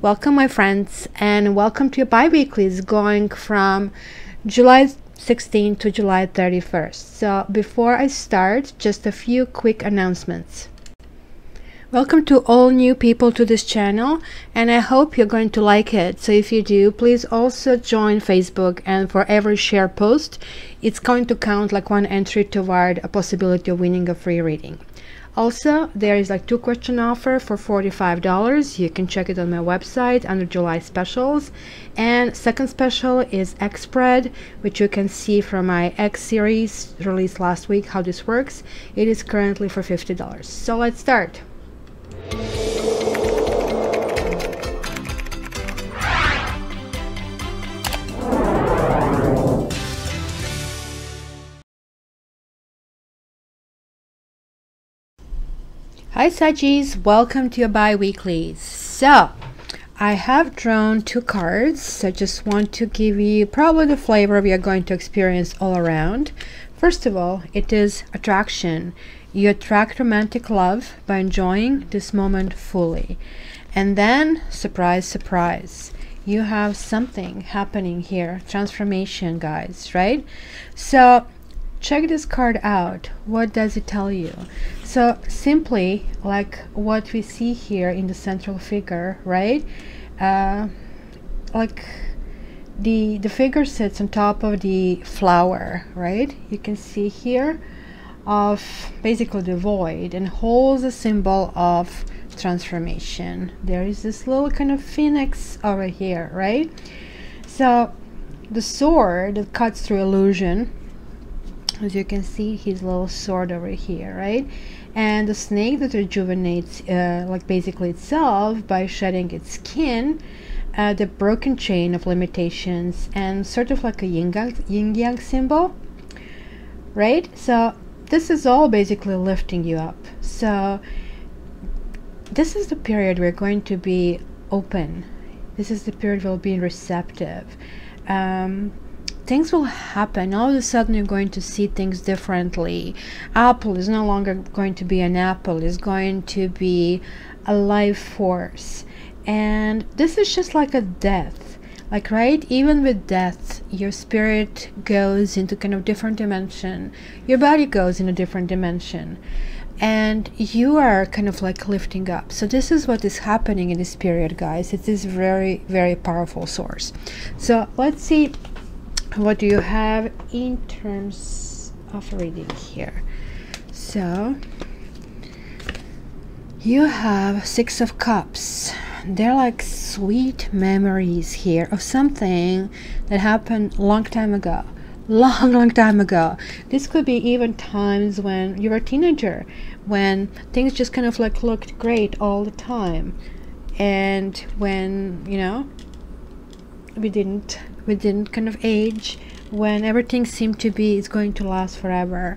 Welcome my friends, and welcome to your bi-weeklies going from July 16th to July 31st. So before I start, just a few quick announcements. Welcome to all new people to this channel, and I hope you're going to like it. So if you do, please also join Facebook, and for every share post it's going to count like one entry toward a possibility of winning a free reading. Also, there is like 2-question offer for $45. You can check it on my website under July specials. And second special is X spread, which you can see from my X series released last week how this works. It is currently for $50. So let's start. Hi Saggies, welcome to your bi-weeklies. So I have drawn 2 cards. I just want to give you probably the flavor we are going to experience all around. First of all, it is attraction. You attract romantic love by enjoying this moment fully. And then, surprise, surprise, you have something happening here. Transformation, guys, right? So check this card out. What does it tell you? So simply like what we see here in the central figure, right? Like the figure sits on top of the flower, right? You can see here of basically the void, and holds a symbol of transformation. There is this little kind of phoenix over here, right? So the sword that cuts through illusion, as you can see, his little sword over here, right? And the snake that rejuvenates like basically itself by shedding its skin, the broken chain of limitations, and sort of like a yin-yang symbol, right? So this is all basically lifting you up. So this is the period we're going to be open. This is the period we'll be receptive. Things will happen. All of a sudden you're going to see things differently. Apple is no longer going to be an apple. It's going to be a life force. And this is just like a death. Like, right? Even with death, your spirit goes into kind of different dimension. Your body goes in a different dimension. And you are kind of like lifting up. So this is what is happening in this period, guys. It is very, very powerful source. So let's see, what do you have in terms of reading here? So you have 6 of Cups. They're like sweet memories here of something that happened long time ago. Long time ago. This could be even times when you were a teenager, when things just kind of like looked great all the time, and when, you know, we didn't kind of age, when everything seemed to be it's going to last forever.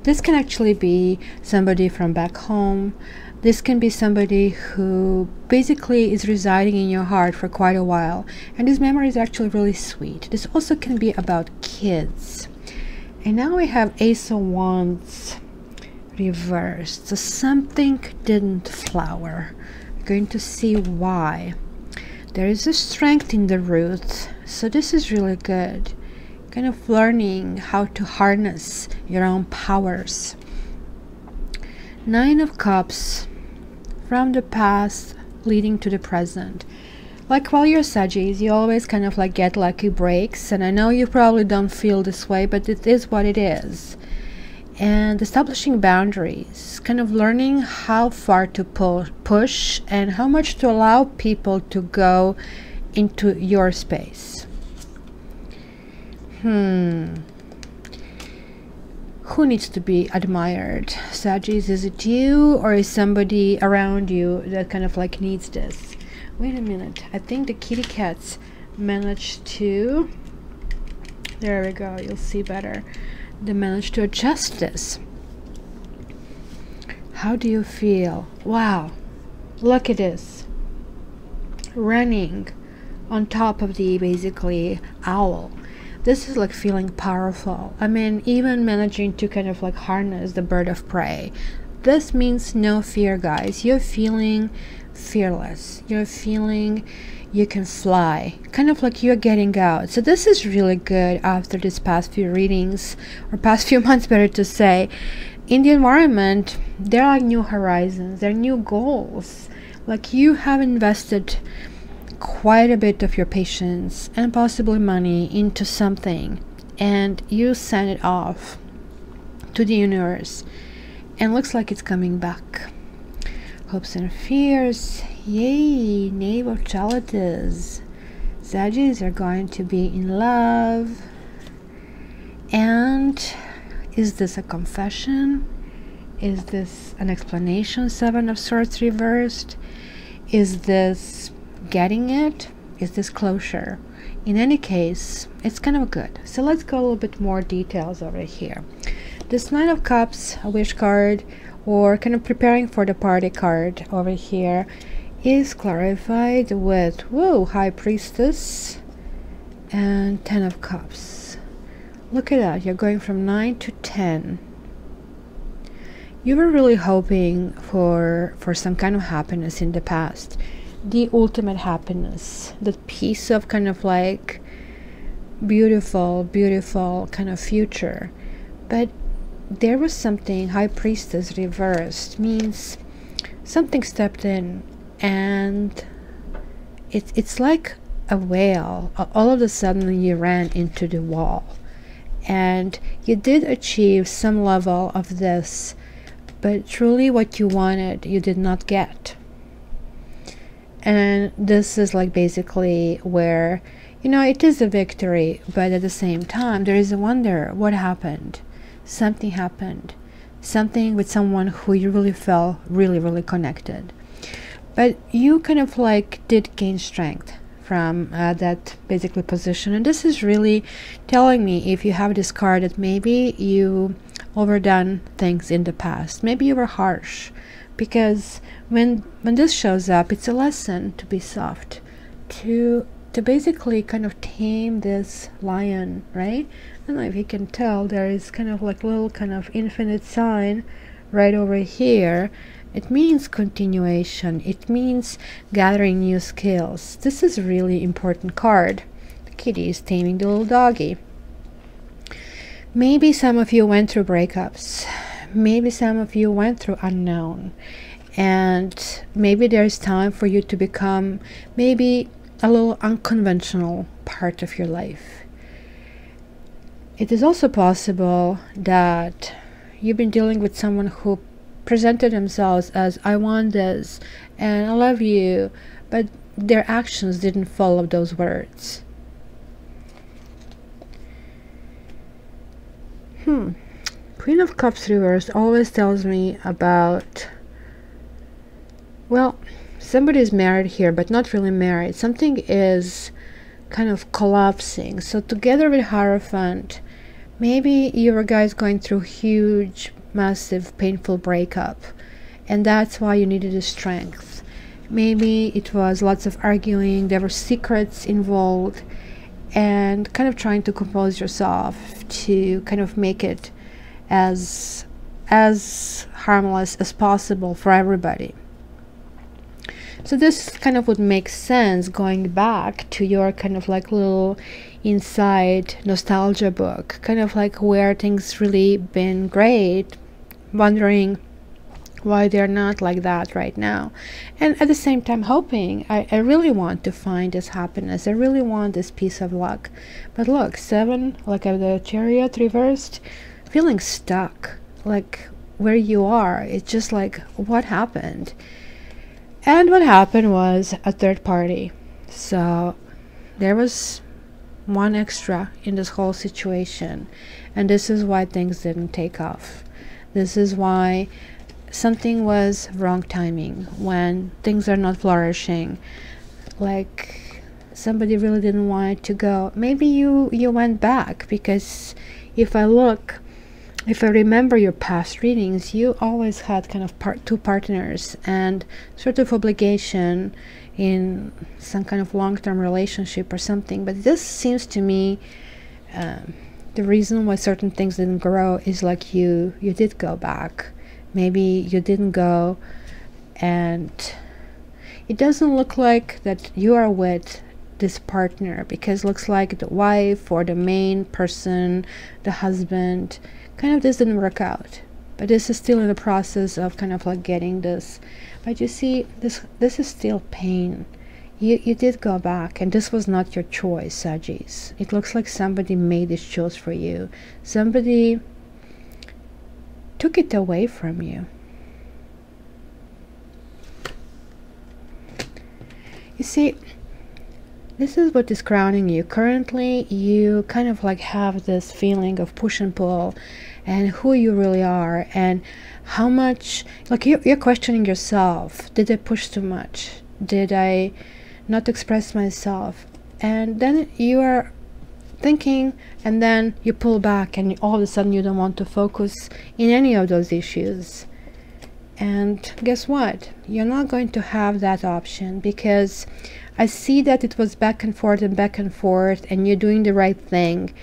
This can actually be somebody from back home. This can be somebody who basically is residing in your heart for quite a while, and this memory is actually really sweet. This also can be about kids. And now we have Ace of Wands reversed. So something didn't flower. We're going to see why. There is a strength in the roots, so this is really good. Kind of learning how to harness your own powers. 9 of Cups, from the past leading to the present. Like while you're Saggies, you always kind of like get lucky breaks, and I know you probably don't feel this way, but it is what it is. And establishing boundaries, kind of learning how far to push and how much to allow people to go into your space. Who needs to be admired? Saggies, is it you, or is somebody around you that kind of like needs this? Wait a minute, I think the kitty cats managed to, there we go, you'll see better. They managed to adjust this. How do you feel? Wow, look at this. Running on top of the basically owl. This is like feeling powerful. I mean, even managing to kind of like harness the bird of prey. this means no fear, guys. You're feeling fearless. You're feeling you can fly, kind of like you're getting out. So this is really good after this past few readings, or past few months better to say. In the environment, there are new horizons, there are new goals. Like you have invested quite a bit of your patience and possibly money into something, and you send it off to the universe, and looks like it's coming back. Hopes and fears. Yay, Knave of Chalices. Saggies are going to be in love. And is this a confession? Is this an explanation? Seven of Swords reversed. Is this getting it? Is this closure? In any case, it's kind of good. So let's go a little bit more details over here. This Nine of Cups, a wish card, or kind of preparing for the party card over here, is clarified with, whoa, High Priestess and 10 of Cups. Look at that, you're going from 9 to 10. You were really hoping for some kind of happiness in the past, the ultimate happiness, that piece of kind of like beautiful kind of future. But there was something. High Priestess reversed means something stepped in, and it's like a whale. All of a sudden you ran into the wall, and you did achieve some level of this, but truly what you wanted you did not get. And this is like basically where, you know, it is a victory, but at the same time there is a wonder. What happened? Something happened, something with someone who you really felt really connected, but you kind of like did gain strength from that basically position. And this is really telling me, if you have this card, that maybe you overdone things in the past, maybe you were harsh, because when this shows up, it's a lesson to be soft, to basically kind of tame this lion, right? I don't know if you can tell, there is kind of like little kind of infinite sign right over here. It means continuation. It means gathering new skills. This is a really important card. The kitty is taming the little doggy. Maybe some of you went through breakups. Maybe some of you went through unknown. And maybe there's time for you to become maybe a little unconventional part of your life. It is also possible that you've been dealing with someone who presented themselves as, I want this and I love you, but their actions didn't follow those words. Queen of Cups reversed always tells me about, well, somebody is married here, but not really married. Something is kind of collapsing. So together with Hierophant, maybe you were guys going through huge, massive, painful breakup, and that's why you needed the strength. Maybe it was lots of arguing, there were secrets involved, and kind of trying to compose yourself to kind of make it as harmless as possible for everybody. So this kind of would make sense going back to your kind of like little inside nostalgia book, kind of like where things really been great, wondering why they're not like that right now, and at the same time hoping, I really want to find this happiness, I really want this piece of luck. But look, 7, like the Chariot reversed, feeling stuck, like where you are. It's just like, what happened? And what happened was a third party. So there was one extra in this whole situation, and this is why things didn't take off. This is why something was wrong timing, when things are not flourishing, like somebody really didn't want it to go. Maybe you went back, because if I remember your past readings, you always had kind of two partners and sort of obligation in some kind of long-term relationship or something. But this seems to me the reason why certain things didn't grow is like you did go back. maybe you didn't go, and it doesn't look like that you are with this partner, because it looks like the wife or the main person, the husband, kind of this didn't work out. But this is still in the process of kind of like getting this. But you see, this is still pain. You did go back, and this was not your choice, Saggies. It looks like somebody made this choice for you. Somebody took it away from you. You see, this is what is crowning you. Currently, you kind of like have this feeling of push and pull, and who you really are, and how much, like you're questioning yourself. Did I push too much? Did I not express myself? And then you are thinking, and then you pull back, and all of a sudden you don't want to focus in any of those issues. And guess what? You're not going to have that option, because I see that it was back and forth and back and forth, and you're doing the right thing,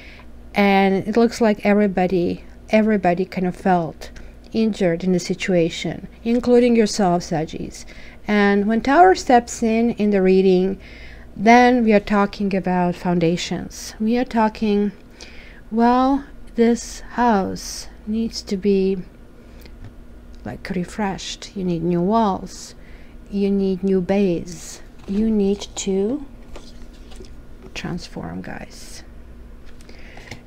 and it looks like everybody kind of felt injured in the situation, including yourself, Saggies. And when Tower steps in the reading, then we are talking about foundations. We are talking, well, this house needs to be like refreshed. You need new walls, you need new base, you need to transform, guys.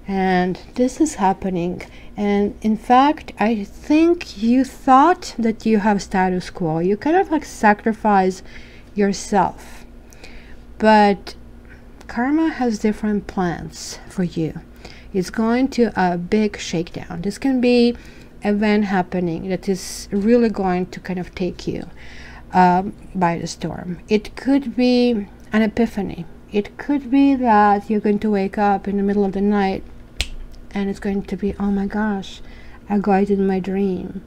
And this is happening. And in fact, I think you thought that you have status quo. You kind of like sacrifice yourself, but karma has different plans for you. It's going to a big shakedown. This can be an event happening that is really going to kind of take you by the storm. It could be an epiphany. It could be that you're going to wake up in the middle of the night and it's going to be, oh my gosh, I got it in my dream.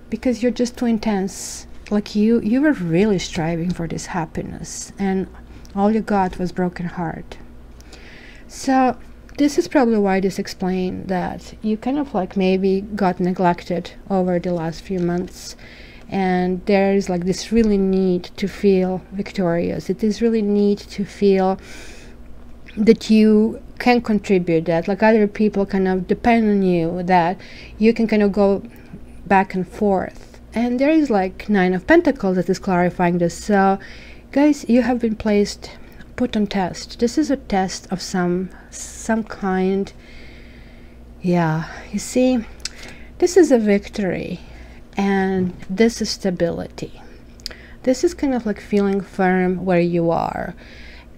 Because you're just too intense. Like you were really striving for this happiness, and all you got was broken heart. So this is probably why this explains that you kind of like maybe got neglected over the last few months, and there is like this really need to feel victorious. It is really need to feel that you can contribute, that like other people kind of depend on you, that you can kind of go back and forth. And there is like Nine of Pentacles that is clarifying this. So guys, you have been put on test. This is a test of some kind. Yeah, you see, this is a victory, and this is stability. This is kind of like feeling firm where you are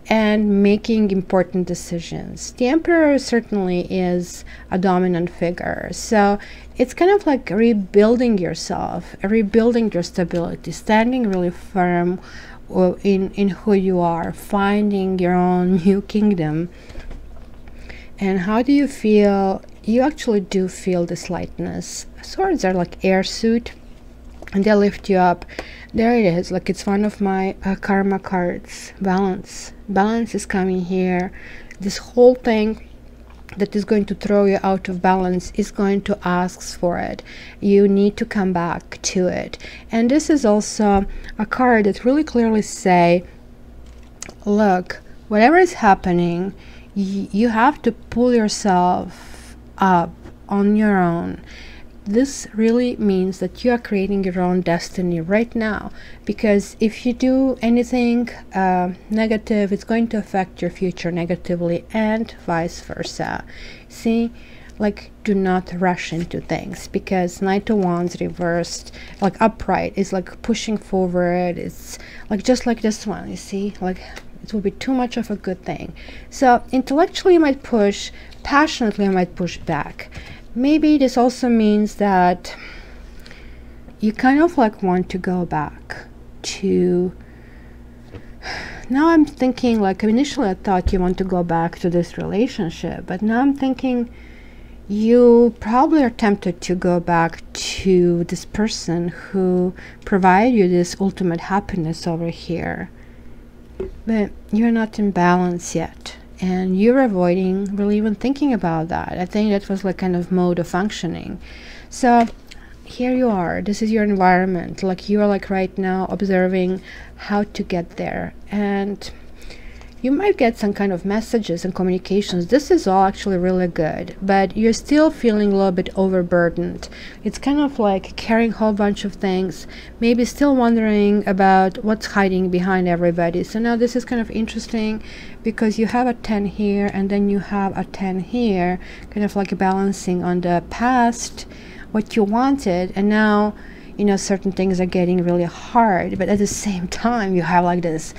and making important decisions. The Emperor certainly is a dominant figure, so it's kind of like rebuilding yourself, rebuilding your stability, standing really firm in who you are, finding your own new kingdom. And how do you feel? You actually do feel this lightness. Swords are like air suit, and they lift you up. There it is, like it's one of my karma cards. Balance is coming here. This whole thing that is going to throw you out of balance is going to ask for it. You need to come back to it. And this is also a card that really clearly say, look, whatever is happening, you have to pull yourself up on your own. This really means that you are creating your own destiny right now, because if you do anything negative, it's going to affect your future negatively, and vice versa. See, like, do not rush into things, because Knight of Wands reversed, like upright, is like pushing forward. It's like just like this one, you see, like it will be too much of a good thing. So intellectually you might push, passionately you might push back. Maybe this also means that you kind of like want to go back to, now I'm thinking, like initially I thought you want to go back to this relationship, but now I'm thinking you probably are tempted to go back to this person who provided you this ultimate happiness over here, but you're not in balance yet. And you're avoiding really even thinking about that. I think that was like kind of mode of functioning. So here you are, this is your environment, like you are like right now observing how to get there, and you might get some kind of messages and communications. This is all actually really good, but you're still feeling a little bit overburdened. It's kind of like carrying a whole bunch of things, maybe still wondering about what's hiding behind everybody. So now this is kind of interesting because you have a 10 here and then you have a 10 here, kind of like balancing on the past, what you wanted, and now you know certain things are getting really hard, but at the same time you have like this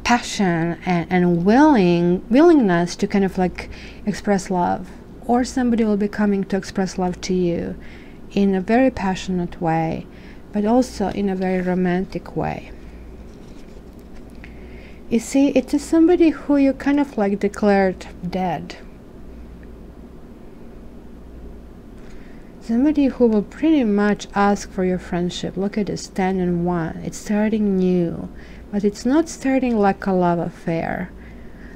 passion and willingness to kind of like express love, or somebody will be coming to express love to you in a very passionate way, but also in a very romantic way. You see, it is somebody who you kind of like declared dead. Somebody who will pretty much ask for your friendship. Look at this 10 and 1. It's starting new, but it's not starting like a love affair.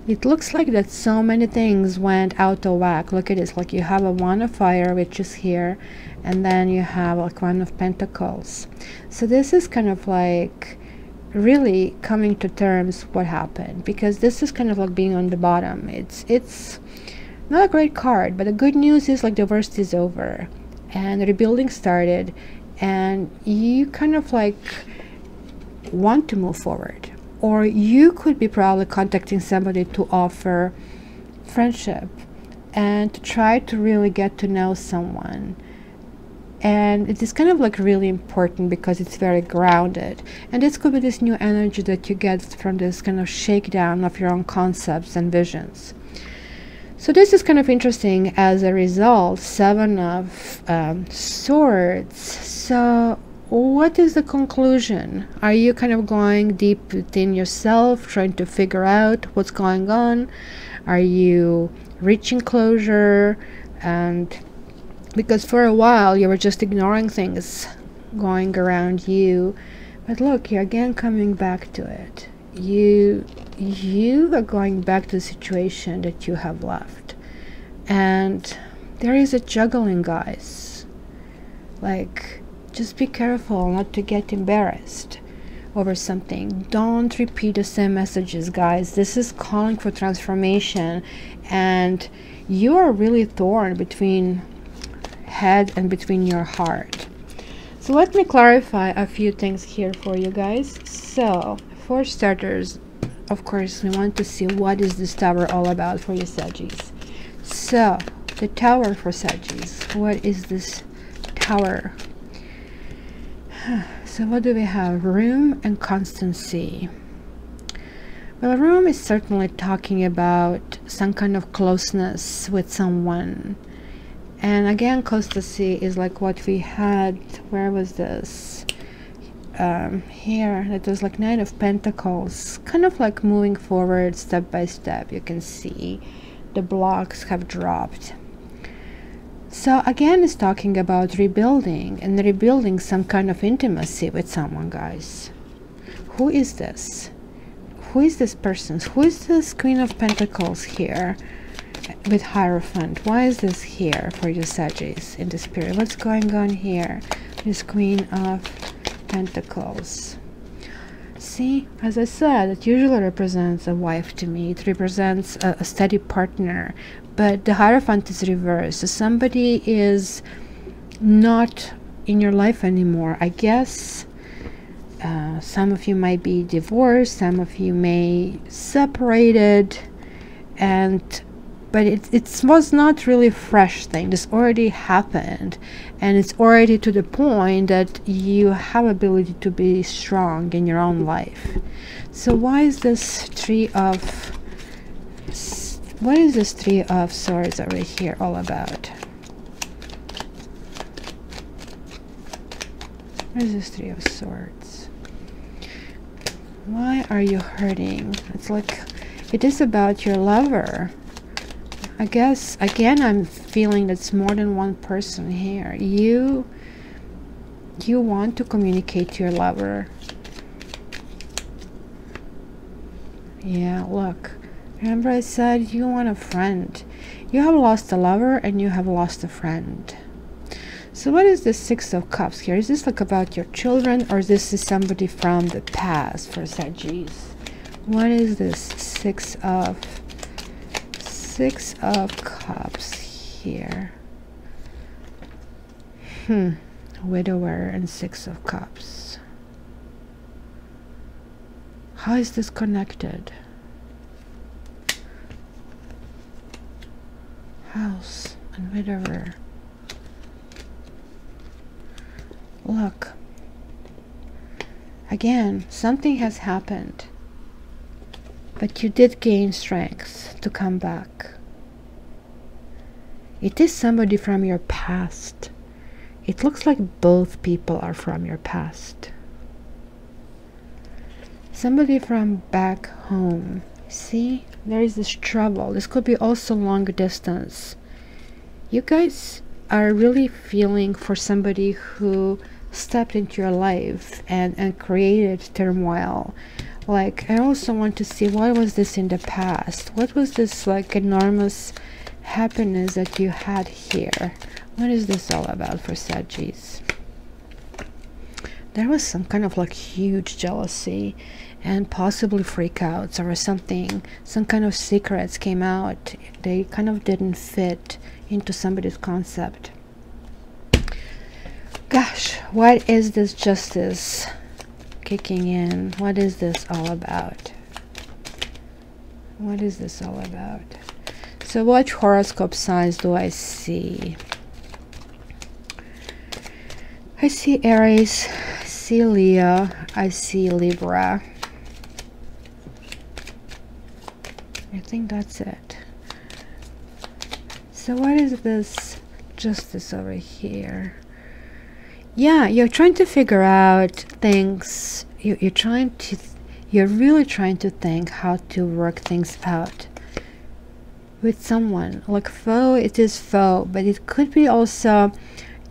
It looks like that so many things went out of whack. Look at this, like you have a 1 of fire, which is here, and then you have like 1 of pentacles. So this is kind of like really coming to terms what happened, because this is kind of like being on the bottom. It's not a great card, but the good news is like the worst is over and rebuilding started, and you kind of like want to move forward, or you could be probably contacting somebody to offer friendship and to try to really get to know someone. And it is kind of like really important because it's very grounded, and this could be this new energy that you get from this kind of shakedown of your own concepts and visions. So this is kind of interesting as a result. 7 of swords. So what is the conclusion? Are you kind of going deep within yourself, trying to figure out what's going on? Are you reaching closure? And because for a while you were just ignoring things going around you, but look, you're again coming back to it. You are going back to the situation that you have left, and there is a juggling, guys. Like, just be careful not to get embarrassed over something. Don't repeat the same messages, guys. This is calling for transformation, and you are really torn between head and between your heart. So let me clarify a few things here for you guys. So for starters, of course, we want to see what is this tower all about for you Saggies. So the tower for Saggies, what is this tower? So what do we have? Room and constancy. Well, room is certainly talking about some kind of closeness with someone, and again constancy is like what we had, where was this? Here, that was like 9 of Pentacles, kind of like moving forward step by step. You can see the blocks have dropped. So again, it's talking about rebuilding and rebuilding some kind of intimacy with someone, guys. Who is this? Who is this person? Who is this Queen of Pentacles here with Hierophant? Why is this here for you Saggies in this period? What's going on here? This Queen of Pentacles. See, as I said, it usually represents a wife to me. It represents a steady partner, but the Hierophant is reversed. So somebody is not in your life anymore. I guess some of you might be divorced, some of you may separated, but it was not really a fresh thing. This already happened, and it's already to the point that you have ability to be strong in your own life. So why is this what is this 3 of Swords over here all about? What is this 3 of Swords? Why are you hurting? It's like it is about your lover. I guess again I'm feeling that's more than one person here. You want to communicate to your lover. Yeah, look, remember I said you want a friend. You have lost a lover and you have lost a friend. So what is the Six of Cups here? Is this like about your children, or is this somebody from the past for Sagittarius? What is this Six of Cups here? Widower and Six of Cups. How is this connected? House and widower. Look. Again, something has happened. But you did gain strength to come back. It is somebody from your past. It looks like both people are from your past. Somebody from back home. See, there is this trouble. This could be also long distance. You guys are really feeling for somebody who stepped into your life and created turmoil. Like, I also want to see, what was this in the past? What was this like enormous happiness that you had here? What is this all about for Sagittarius? There was some kind of like huge jealousy and possibly freakouts or something. Some kind of secrets came out. They kind of didn't fit into somebody's concept. Gosh, what is this justice kicking in? What is this all about? What is this all about? So what horoscope signs do I see? I see Aries, I see Leo, I see Libra. I think that's it. So what is this justice over here? Yeah, you're trying to figure out things. You're really trying to think how to work things out with someone. Like foe, it is foe, but it could be also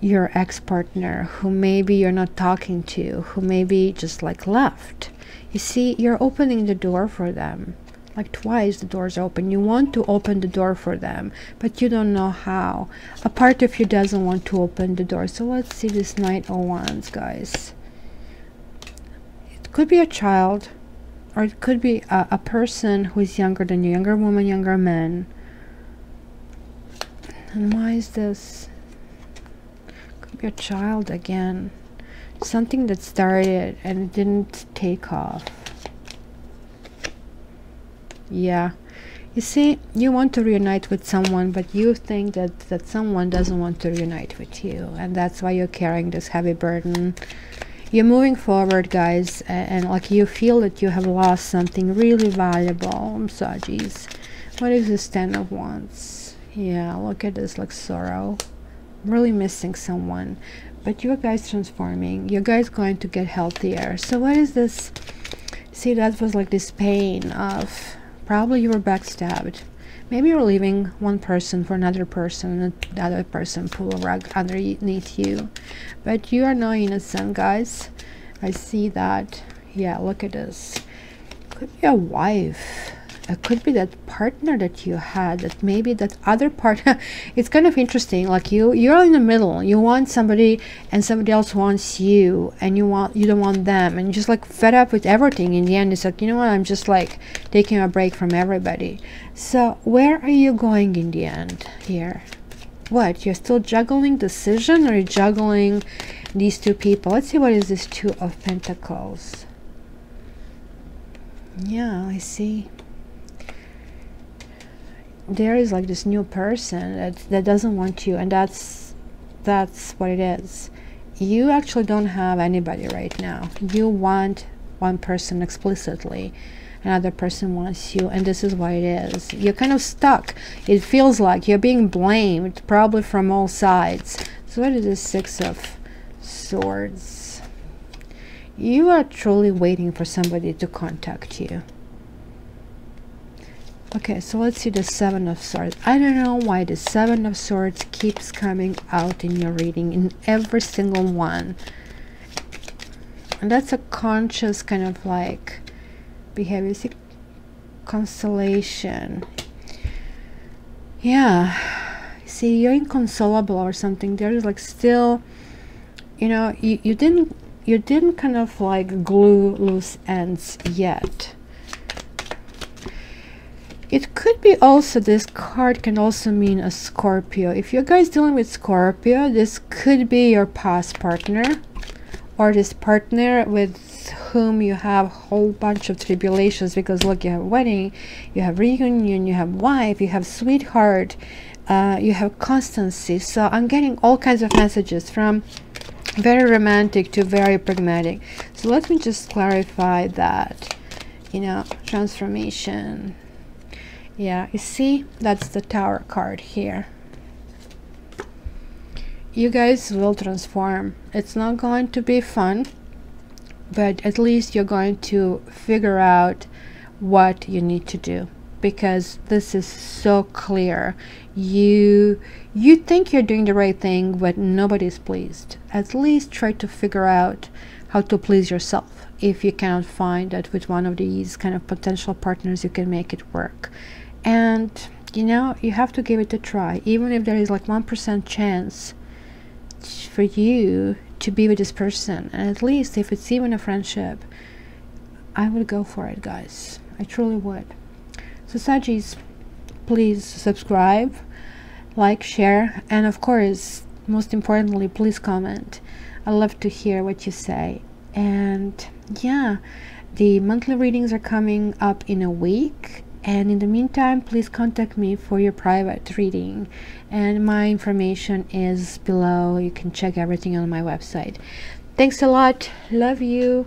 your ex-partner who maybe you're not talking to, who maybe just like left. You see, you're opening the door for them. Like twice the door's open. You want to open the door for them, but you don't know how. A part of you doesn't want to open the door. So let's see this Knight of Wands, guys. It could be a child, or it could be a person who is younger than you, younger woman, younger man. And why is this? Could be a child again. Something that started and it didn't take off. Yeah, you see, you want to reunite with someone, but you think that someone doesn't want to reunite with you, and that's why you're carrying this heavy burden. You're moving forward, guys, and like you feel that you have lost something really valuable. I'm sorry, geez. What is this Ten of Wands? Yeah, look at this, like sorrow. Really missing someone, but you guys transforming. You guys going to get healthier. So what is this? See, that was like this pain of probably you were backstabbed. Maybe you're leaving one person for another person, and the other person pull a rug underneath you. But you are not innocent, guys. I see that. Yeah, look at this. Could be a wife. It could be that partner that you had, that maybe that other partner. It's kind of interesting. Like you're in the middle. You want somebody and somebody else wants you, and you don't want them, and you're just like fed up with everything. In the end, it's like, you know what, I'm just like taking a break from everybody. So where are you going in the end here? What, you're still juggling decision, or you're juggling these two people? Let's see, what is this Two of Pentacles? Yeah, I see. There is like this new person that doesn't want you, and that's what it is. You actually don't have anybody right now. You want one person explicitly, another person wants you, and this is what it is. You're kind of stuck. It feels like you're being blamed, probably from all sides. So what is this Six of Swords? You are truly waiting for somebody to contact you. Okay, so let's see the Seven of Swords. I don't know why the Seven of Swords keeps coming out in your reading, in every single one. And that's a conscious kind of like behavior. See, constellation. Yeah. see you're inconsolable or something. There's like still, you know, you didn't kind of like glue loose ends yet. It could be also, this card can also mean a Scorpio. If you guys dealing with Scorpio, this could be your past partner, or this partner with whom you have a whole bunch of tribulations, because look, you have wedding, you have reunion, you have wife, you have sweetheart, you have constancy. So I'm getting all kinds of messages from very romantic to very pragmatic. So let me just clarify that, you know, transformation. Yeah, you see, that's the Tower card here. You guys will transform. It's not going to be fun, but at least you're going to figure out what you need to do, because this is so clear. You think you're doing the right thing, but nobody's pleased. At least try to figure out how to please yourself. If you cannot find that with one of these kind of potential partners, you can make it work. And you know, you have to give it a try, even if there is like 1% chance for you to be with this person. And at least if it's even a friendship, I would go for it, guys. I truly would. So Saggies, please subscribe, like, share, and of course, most importantly, please comment. I love to hear what you say. And yeah, the monthly readings are coming up in a week. And in the meantime, please contact me for your private reading. And my information is below. You can check everything on my website. Thanks a lot. Love you.